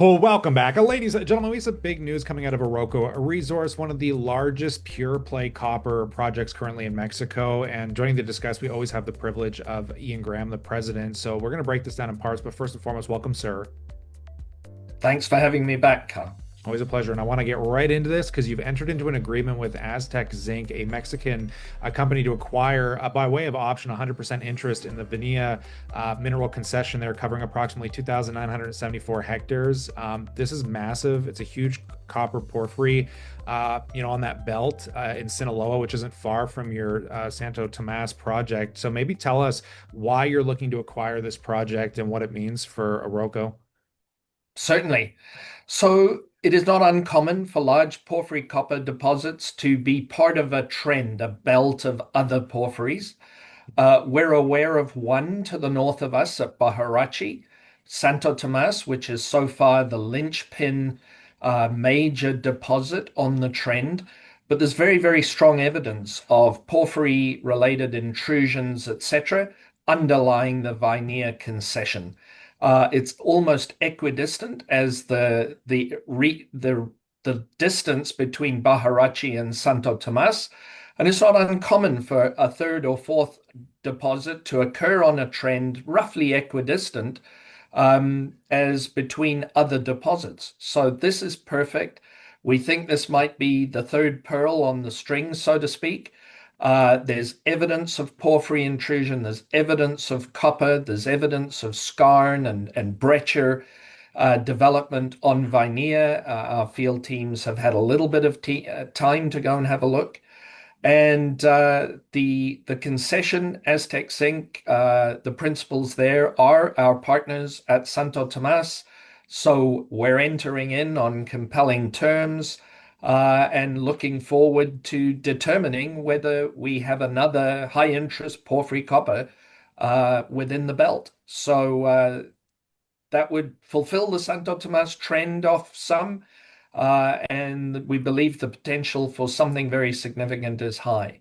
Well, welcome back. Ladies and gentlemen, we have some big news coming out of Oroco, a resource, one of the largest pure play copper projects currently in Mexico. And joining to discuss, we always have the privilege of Ian Graham, the president. So we're going to break this down in parts. But first and foremost, welcome, sir. Thanks for having me back, Carl. Always a pleasure. And I want to get right into this because you've entered into an agreement with Aztec Zinc, a Mexican company, to acquire, by way of option, 100% interest in the Vania mineral concession there, covering approximately 2,974 hectares. This is massive. It's a huge copper porphyry, on that belt in Sinaloa, which isn't far from your Santo Tomas project. So maybe tell us why you're looking to acquire this project and what it means for Oroco. Certainly. So it is not uncommon for large porphyry copper deposits to be part of a trend, a belt of other porphyries. We're aware of one to the north of us at Baharachi, Santo Tomas, which is so far the linchpin major deposit on the trend. But there's very, very strong evidence of porphyry-related intrusions, etc., underlying the Vinea concession. It's almost equidistant as the distance between Baharachi and Santo Tomas, and it's not uncommon for a third or fourth deposit to occur on a trend roughly equidistant as between other deposits. So this is perfect. We think this might be the third pearl on the string, so to speak. There's evidence of porphyry intrusion, there's evidence of copper, there's evidence of skarn and breccia development on Vinea. Our field teams have had a little bit of time to go and have a look. And the concession, Aztec Zinc, the principals there are our partners at Santo Tomas. So we're entering in on compelling terms and looking forward to determining whether we have another high interest porphyry copper within the belt. So that would fulfill the Santo Tomas trend off some. And we believe the potential for something very significant is high.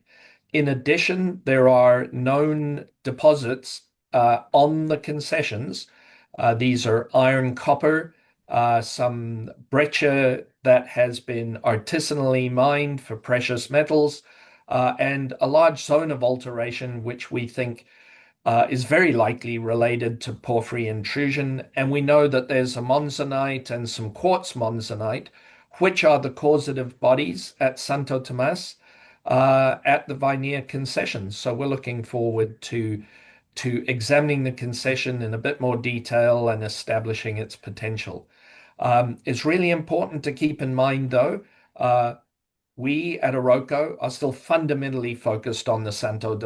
In addition, there are known deposits on the concessions. These are iron copper, some breccia that has been artisanally mined for precious metals, and a large zone of alteration, which we think is very likely related to porphyry intrusion. And we know that there's a monzonite and some quartz monzonite, which are the causative bodies at Santo Tomas at the Vinea concession. So we're looking forward to examining the concession in a bit more detail and establishing its potential. It's really important to keep in mind, though, we at Oroco are still fundamentally focused on the Santo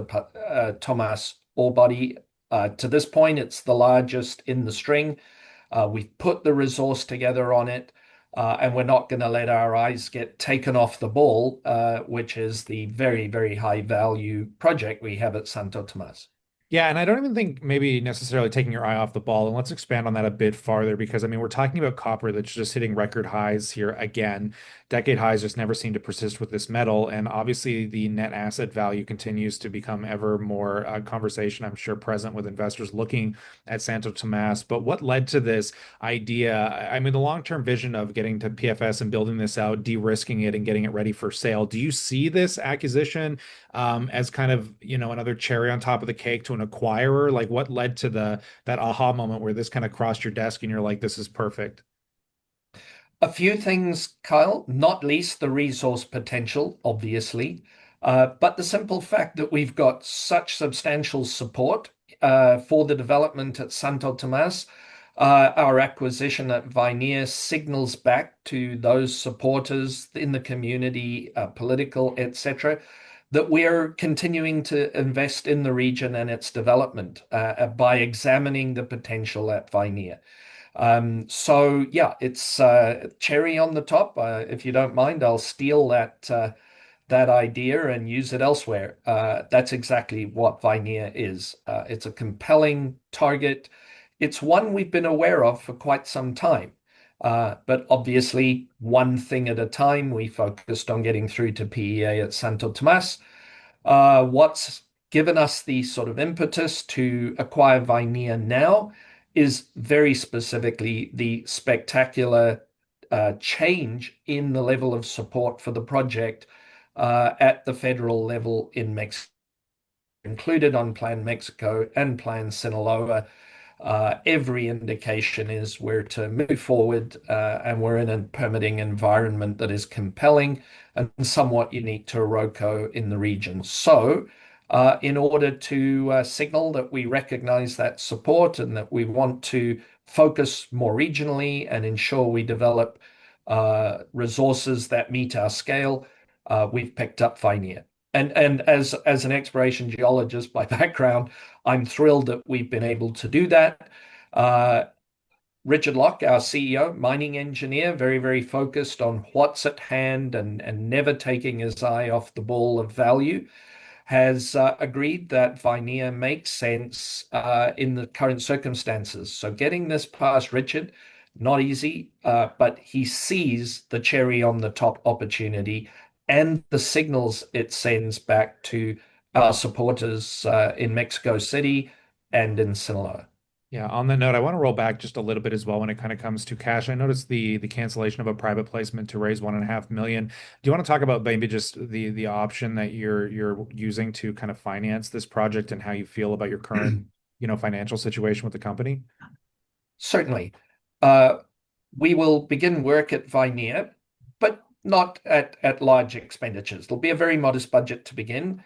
Tomas ore body. To this point, it's the largest in the string. We've put the resource together on it, and we're not going to let our eyes get taken off the ball, which is the very, very high value project we have at Santo Tomas. Yeah, and I don't even think maybe necessarily taking your eye off the ball. And let's expand on that a bit farther because I mean, we're talking about copper that's just hitting record highs here again. Decade highs just never seem to persist with this metal. And obviously, the net asset value continues to become ever more conversation, I'm sure, present with investors looking at Santo Tomas. But what led to this idea? I mean, the long-term vision of getting to PFS and building this out, de-risking it, and getting it ready for sale. Do you see this acquisition as kind of, another cherry on top of the cake to an acquirer? Like what led to that aha moment where this kind of crossed your desk and you're like, this is perfect? A few things, Kyle, not least the resource potential, obviously, but the simple fact that we've got such substantial support for the development at Santo Tomas. Our acquisition at Vinea signals back to those supporters in the community, political, etc., that we're continuing to invest in the region and its development by examining the potential at Vinea. So yeah, it's cherry on the top. If you don't mind, I'll steal that idea and use it elsewhere. That's exactly what Vinea is. It's a compelling target. It's one we've been aware of for quite some time. But obviously, one thing at a time, we focused on getting through to PEA at Santo Tomas. What's given us the sort of impetus to acquire Vinea now is very specifically the spectacular change in the level of support for the project at the federal level in Mexico, included on Plan Mexico and Plan Sinaloa. Every indication is we're to move forward, and we're in a permitting environment that is compelling and somewhat unique to Oroco in the region. So, in order to signal that we recognize that support and that we want to focus more regionally and ensure we develop resources that meet our scale, we've picked up Vinea. And as an exploration geologist by background, I'm thrilled that we've been able to do that. Uh, Richard Locke, our CEO, mining engineer, very, very focused on what's at hand and never taking his eye off the ball of value, has agreed that Vinea makes sense in the current circumstances. So getting this past Richard, not easy, but he sees the cherry on the top opportunity and the signals it sends back to our supporters in Mexico City and in Sinaloa. Yeah, on that note, I want to roll back just a little bit as well when it kind of comes to cash. I noticed the cancellation of a private placement to raise 1.5 million. Do you want to talk about maybe just the option that you're using to kind of finance this project and how you feel about your current, financial situation with the company? Certainly. Uh, we will begin work at Vinea, but not at large expenditures. There'll be a very modest budget to begin.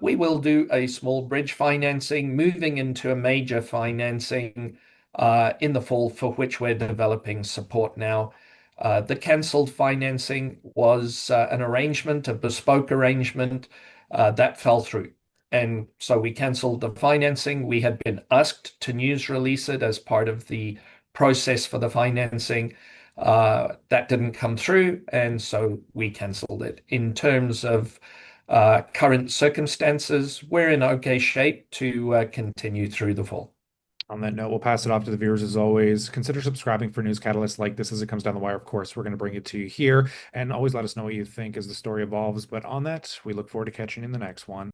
We will do a small bridge financing, moving into a major financing in the fall, for which we're developing support now. The cancelled financing was an arrangement, a bespoke arrangement that fell through. And so we cancelled the financing. We had been asked to news release it as part of the process for the financing. That didn't come through, and so we cancelled it. In terms of current circumstances, we're in okay shape to continue through the fall. On that note, we'll pass it off to the viewers as always. Consider subscribing for news catalysts like this as it comes down the wire. Of course, we're going to bring it to you here, and always let us know what you think as the story evolves. But on that, we look forward to catching you in the next one.